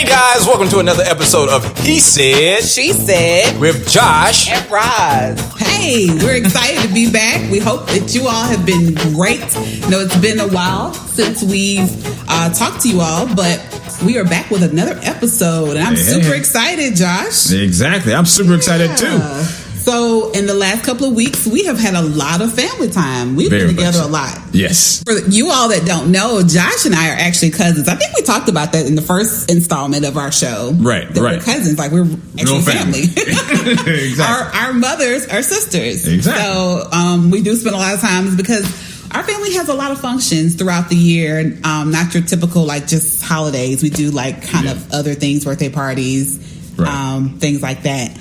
Hey guys, welcome to another episode of He Said, She Said with Josh and Roz. Hey, we're excited to be back. We hope that you all have been great. I know it's been a while since we've talked to you all, but we are back with another episode, and I'm super excited, Josh. Exactly. I'm super excited too. So, in the last couple of weeks, we have had a lot of family time. We've been together a lot. Yes. For you all that don't know, Josh and I are actually cousins. I think we talked about that in the first installment of our show. Right. We're cousins. Like, we're actually family. Exactly. Our mothers are sisters. Exactly. So, we do spend a lot of time because our family has a lot of functions throughout the year. Not your typical, like, just holidays. We do, like, kind of other things, birthday parties, things like that.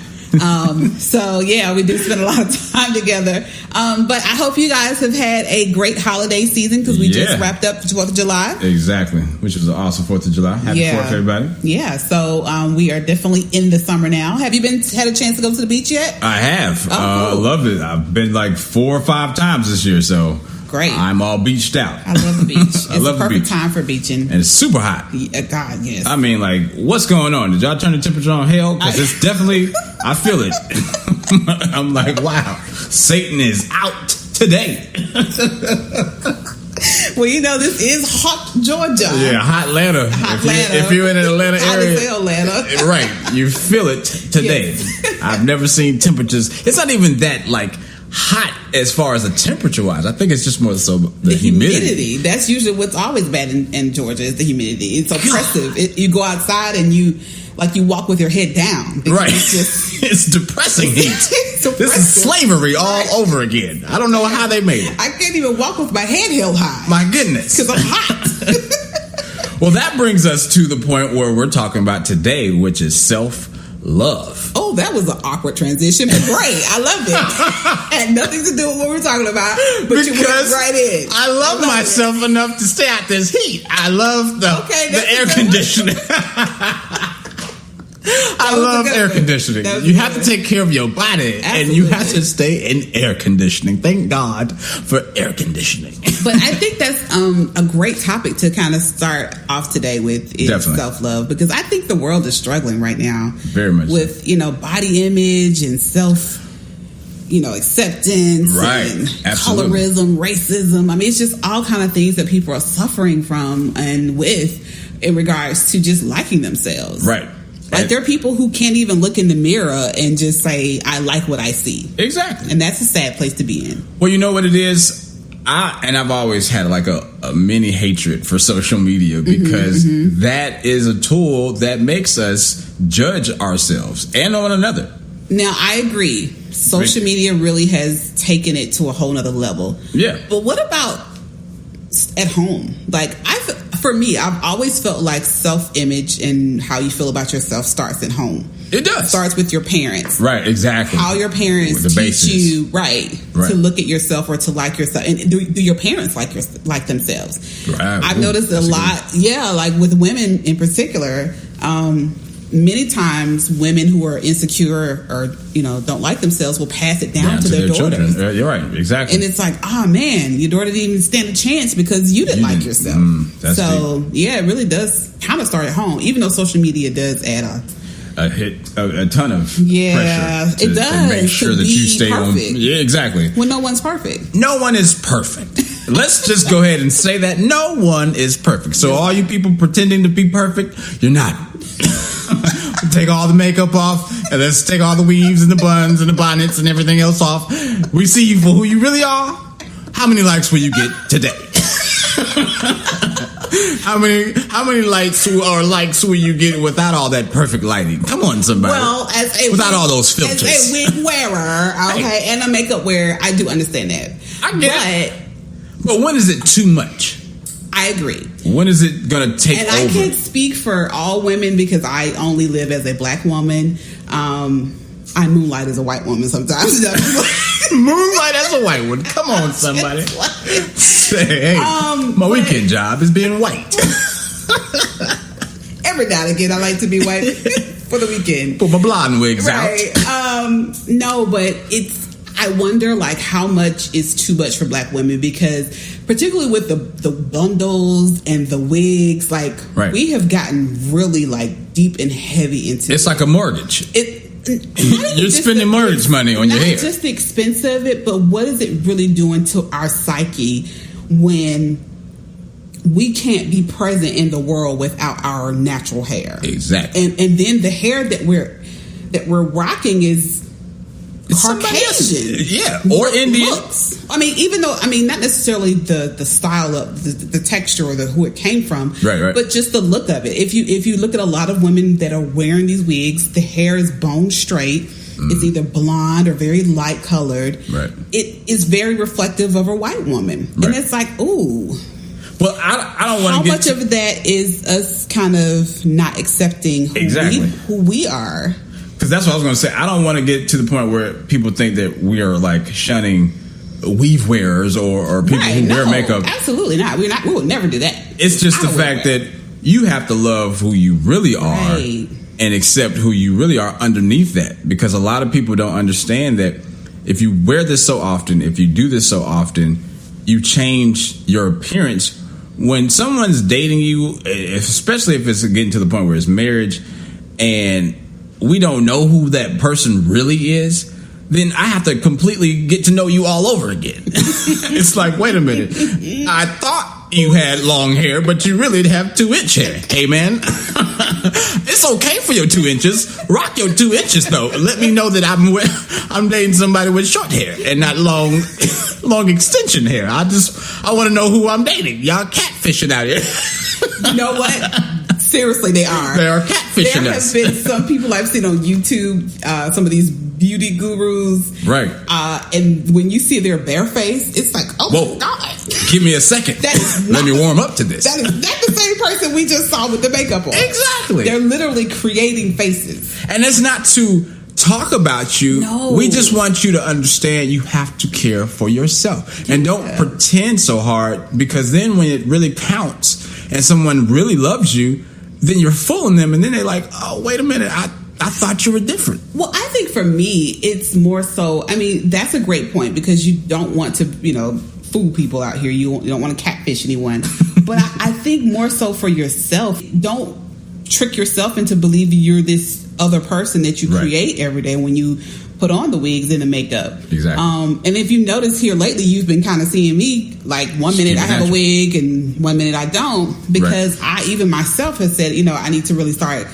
So yeah, we do spend a lot of time together. But I hope you guys have had a great holiday season because we just wrapped up 4th of July. Exactly. Which was an awesome 4th of July. Happy 4th, everybody. Yeah. So, we are definitely in the summer now. Have you had a chance to go to the beach yet? I have. Oh, cool. Loved it. I've been like 4 or 5 times this year, so great. I'm all beached out. I love the beach. It's the perfect time for beaching. And it's super hot. God, yes. I mean, like, what's going on? Did y'all turn the temperature on hell? Because it's definitely, I feel it. I'm like, wow, Satan is out today. Well, you know, this is hot Georgia. Yeah, hot Atlanta. If you're in an Atlanta area. Atlanta. Right, you feel it today. Yes. I've never seen temperatures. It's not even that, like, hot as far as the temperature wise. I think it's just more so the humidity. That's usually what's always bad in Georgia is the humidity. It's oppressive. You go outside and you walk with your head down. Right. It's depressing heat. This is slavery all over again. I don't know how they made it. I can't even walk with my head held high. My goodness. Because I'm hot. Well, that brings us to the point where we're talking about today, which is self-love. Oh, that was an awkward transition, but great. I loved it. Had nothing to do with what we're talking about, but you went right in. I love myself enough to stay out this heat. I love the air conditioning. I love air conditioning. You have to take care of your body. Absolutely. And you have to stay in air conditioning. Thank God for air conditioning. But I think that's a great topic to kind of start off today with is self-love, because I think the world is struggling right now. Very much with, body image and acceptance and colorism, racism. I mean, it's just all kind of things that people are suffering from and with in regards to just liking themselves. Right. Like, there are people who can't even look in the mirror and just say, I like what I see. Exactly. And that's a sad place to be in. Well, you know what it is? I've always had like a mini hatred for social media because that is a tool that makes us judge ourselves and one another. Now, I agree. Social media really has taken it to a whole nother level. Yeah. But what about at home? Like, for me, I've always felt like self-image and how you feel about yourself starts at home. It does. It starts with your parents. Right, exactly. How your parents teach you, to look at yourself or to like yourself. And do your parents like themselves? Right. I've noticed a lot, like with women in particular, many times women who are insecure or don't like themselves will pass it down to their daughters. Children. You're right, exactly. And it's like, oh man, your daughter didn't even stand a chance because you didn't like yourself. So deep. Yeah, it really does kind of start at home, even though social media does add a ton of pressure. It does. To make sure that you stay perfect. Yeah, exactly. When no one's perfect. No one is perfect. Let's just go ahead and say that no one is perfect. So all you people pretending to be perfect, you're not. Take all the makeup off and let's take all the weaves and the buns and the bonnets and everything else off. We see you for who you really are. How many likes will you get today? How many likes will you get without all that perfect lighting? Come on, somebody. Well, without all those filters. As a wig wearer, okay, and a makeup wearer, I do understand that. I get it. But when is it too much? I agree. When is it going to take over? And I can't speak for all women because I only live as a black woman. I moonlight as a white woman sometimes. Moonlight as a white one. Come on, somebody. Say, hey, my weekend job is being white. Every now and again, I like to be white for the weekend. Put my blonde wigs out. No, but I wonder like how much is too much for Black women, because particularly with the bundles and the wigs, like we have gotten really like deep and heavy into it's like a mortgage. You're spending mortgage money on your hair. Not just the expense of it, but what is it really doing to our psyche when we can't be present in the world without our natural hair? Exactly. And then the hair that we're rocking is Caucasian, or Indian. Looks. I mean, even though not necessarily the style of the texture or who it came from, right, but just the look of it. If you look at a lot of women that are wearing these wigs, the hair is bone straight. It's either blonde or very light colored. Right. It is very reflective of a white woman, and it's like, ooh. Well, I don't want to get... How much of that is us kind of not accepting who we are? Because that's what I was going to say. I don't want to get to the point where people think that we are like shunning weave wearers or people who wear makeup. Absolutely not. We will never do that. It's just the fact that you have to love who you really are and accept who you really are underneath that. Because a lot of people don't understand that if you wear this so often, if you do this so often, you change your appearance. When someone's dating you, especially if it's getting to the point where it's marriage and we don't know who that person really is, then I have to completely get to know you all over again. It's like, wait a minute. I thought you had long hair, but you really have 2-inch hair. Hey, man. It's okay for your 2 inches. Rock your 2 inches, though. Let me know that I'm dating somebody with short hair and not long extension hair. I want to know who I'm dating. Y'all catfishing out here. You know what? Seriously, they are. They are catfishing us. There have been some people I've seen on YouTube, some of these beauty gurus. Right. And when you see their bare face, it's like, oh my God. Give me a second. Let me warm up to this. That's the same person we just saw with the makeup on. Exactly. They're literally creating faces. And it's not to talk about you. No. We just want you to understand you have to care for yourself. And don't pretend so hard, because then when it really counts and someone really loves you, then you're fooling them, and then they're like, oh, wait a minute, I thought you were different. Well, I think for me, it's more so, that's a great point, because you don't want to, fool people out here. You don't want to catfish anyone. But I think more so for yourself, don't trick yourself into believing you're this other person that you create every day when you put on the wigs and the makeup. Exactly. And if you notice here lately, you've been kind of seeing me like 1 minute I have a wig and 1 minute I don't, because I even myself have said, I need to really start,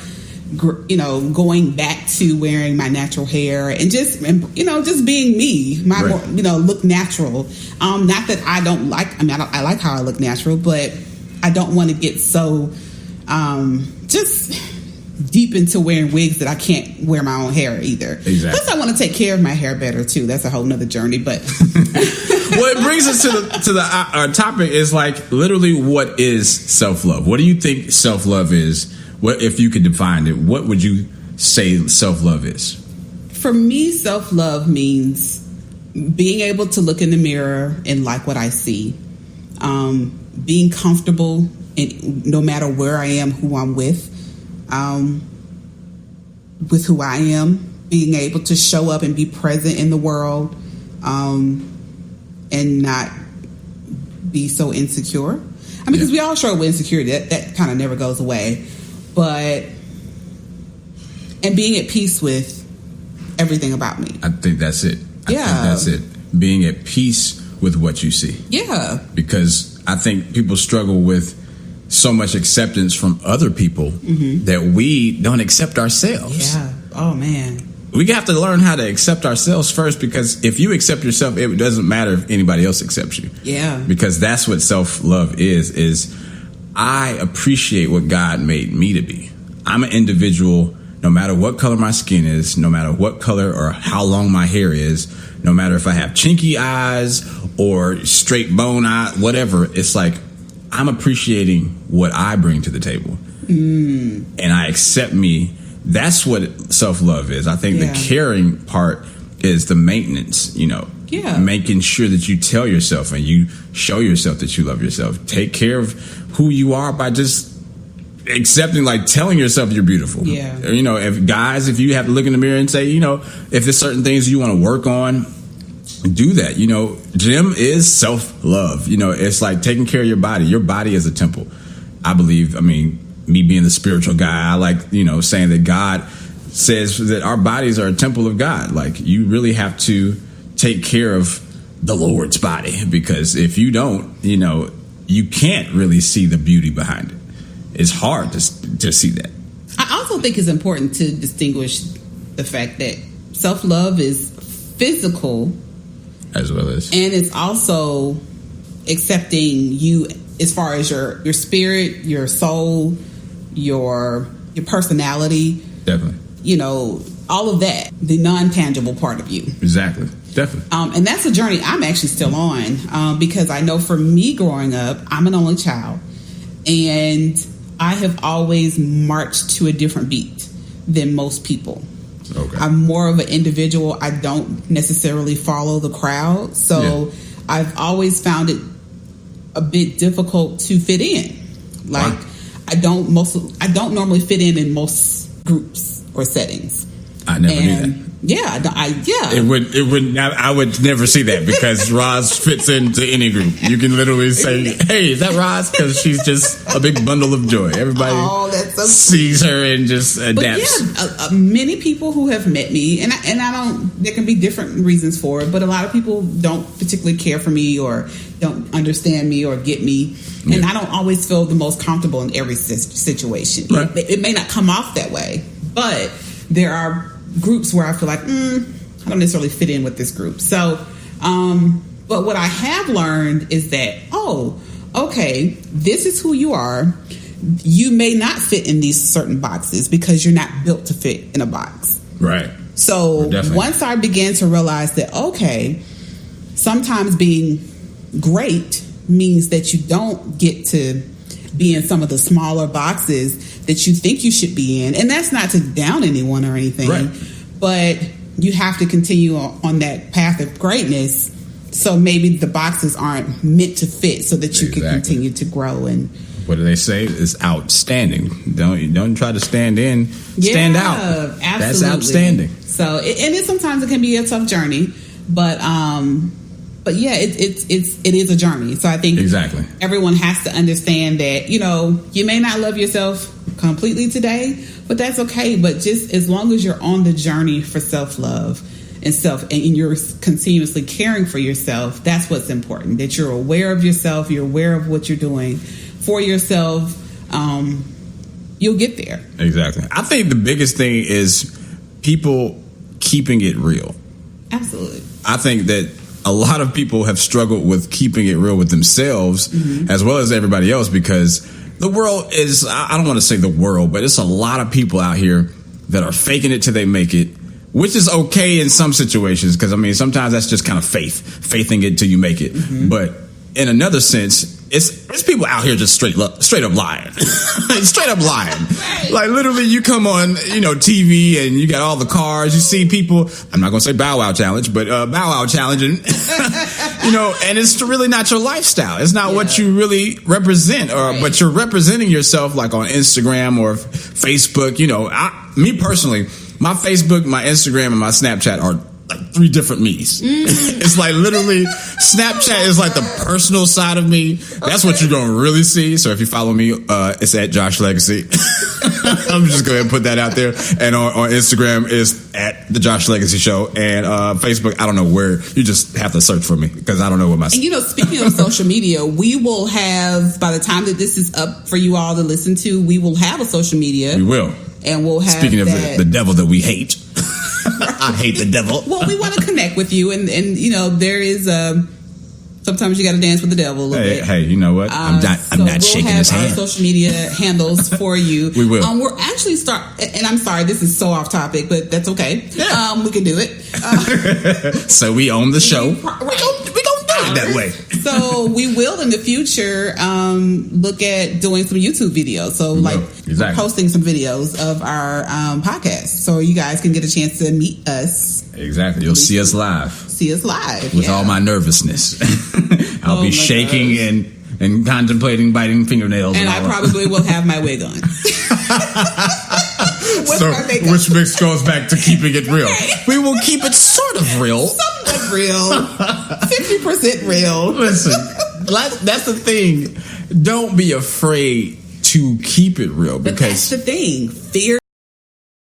going back to wearing my natural hair and just being me, look natural. Not that I don't like, I like how I look natural, but I don't want to get so, just deep into wearing wigs that I can't wear my own hair either. Exactly. Plus, I want to take care of my hair better too. That's a whole nother journey. But well, it brings us to the our topic is like literally, what is self-love? What do you think self-love is? What if you could define it? What would you say self-love is? For me, self-love means being able to look in the mirror and like what I see, being comfortable in no matter where I am, who I'm with who I am, being able to show up and be present in the world, and not be so insecure. Because we all struggle with insecurity. That kind of never goes away. And being at peace with everything about me. I think that's it. I think that's it. Being at peace with what you see. Yeah. Because I think people struggle with so much acceptance from other people that we don't accept ourselves. Yeah. Oh, man. We have to learn how to accept ourselves first, because if you accept yourself, it doesn't matter if anybody else accepts you. Yeah. Because that's what self-love is I appreciate what God made me to be. I'm an individual, no matter what color my skin is, no matter what color or how long my hair is, no matter if I have chinky eyes or straight bone eye, whatever. It's like, I'm appreciating what I bring to the table. And I accept me. That's what self-love is. I think the caring part is the maintenance, making sure that you tell yourself and you show yourself that you love yourself. Take care of who you are by just accepting, like telling yourself you're beautiful. Yeah. If you have to look in the mirror and say, if there's certain things you want to work on, do that. You know, gym is self-love. You know, it's like taking care of your body. Your body is a temple. I believe, I mean, me being the spiritual guy, I like, you know, saying that God says that our bodies are a temple of God. Like, you really have to take care of the Lord's body, because if you don't, you know, you can't really see the beauty behind it. It's hard to see that. I also think it's important to distinguish the fact that self-love is physical as well as, and it's also accepting you as far as your spirit, your soul, your personality. Definitely. You know, all of that, the non-tangible part of you. Exactly. Definitely. And that's a journey I'm actually still on, because I know for me growing up, I'm an only child, and I have always marched to a different beat than most people. Okay. I'm more of an individual. I don't necessarily follow the crowd. So I've always found it a bit difficult to fit in. Like, wow. I don't normally fit in most groups or settings. I never knew that. Yeah. I would never see that, because Roz fits into any group. You can literally say, "Hey, is that Roz?" Because she's just a big bundle of joy. Everybody sees her and just adapts. But yeah, many people who have met me, and I don't. There can be different reasons for it, but a lot of people don't particularly care for me or don't understand me or get me, and I don't always feel the most comfortable in every situation. Right. It may not come off that way, but there are groups where I feel like I don't necessarily fit in with this group. So, but what I have learned is that, okay, this is who you are. You may not fit in these certain boxes because you're not built to fit in a box. Right. So once I began to realize that, okay, sometimes being great means that you don't get to be in some of the smaller boxes that you think you should be in. And that's not to down anyone or anything, right. But you have to continue on that path of greatness. So maybe the boxes aren't meant to fit so that you can continue to grow. And what do they say? It's outstanding. Don't try to stand in, stand out. Absolutely. That's outstanding. So, sometimes it can be a tough journey, but yeah, it is a journey. So I think everyone has to understand that, you know, you may not love yourself completely today, but that's okay. But just as long as you're on the journey for self-love and you're continuously caring for yourself, that's what's important. That you're aware of yourself, you're aware of what you're doing for yourself. You'll get there. Exactly. I think the biggest thing is people keeping it real. Absolutely. I think that a lot of people have struggled with keeping it real with themselves as well as everybody else, because the world is, I don't want to say the world, but it's a lot of people out here that are faking it till they make it, which is okay in some situations, because I mean, sometimes that's just kind of faithing it till you make it. But in another sense, it's people out here just straight up lying. Straight up lying. Right. Like, literally, you come on, you know, TV and you got all the cars. You see people, I'm not going to say Bow Wow Challenge, but Bow Wow challenging, you know, and it's really not your lifestyle. It's not what you really represent, but you're representing yourself like on Instagram or Facebook. You know, me personally, my Facebook, my Instagram, and my Snapchat are like 3 different me's. It's like literally Snapchat is like the personal side of me. That's what you're going to really see. So if you follow me, it's at Josh Legacy. I'm just going to put that out there. And on Instagram is at the Josh Legacy Show. And Facebook, I don't know where. You just have to search for me, because I don't know what my... And you know, speaking of social media, we will have, by the time that this is up for you all to listen to, we will have a social media. We will. And we'll have... Speaking of the devil that we hate. I hate the devil. Well, we want to connect with you, and you know, there is sometimes you got to dance with the devil a little bit. Hey, you know what? I'm not shaking his hand. We'll have our social media handles for you. We will. We're actually and I'm sorry, this is so off topic, but that's okay. Yeah. We can do it. So we own the show. We gonna do it that way. So we will in the future look at doing some YouTube videos. So posting some videos of our podcast, so you guys can get a chance to meet us. Exactly. You'll see us live. With all my nervousness. I'll be shaking and contemplating biting fingernails. And I probably will have my wig on. Which goes back to keeping it real. We will keep it sort of real. real, 50% real. Listen, that's the thing. Don't be afraid to keep it real, because that's the thing. Fear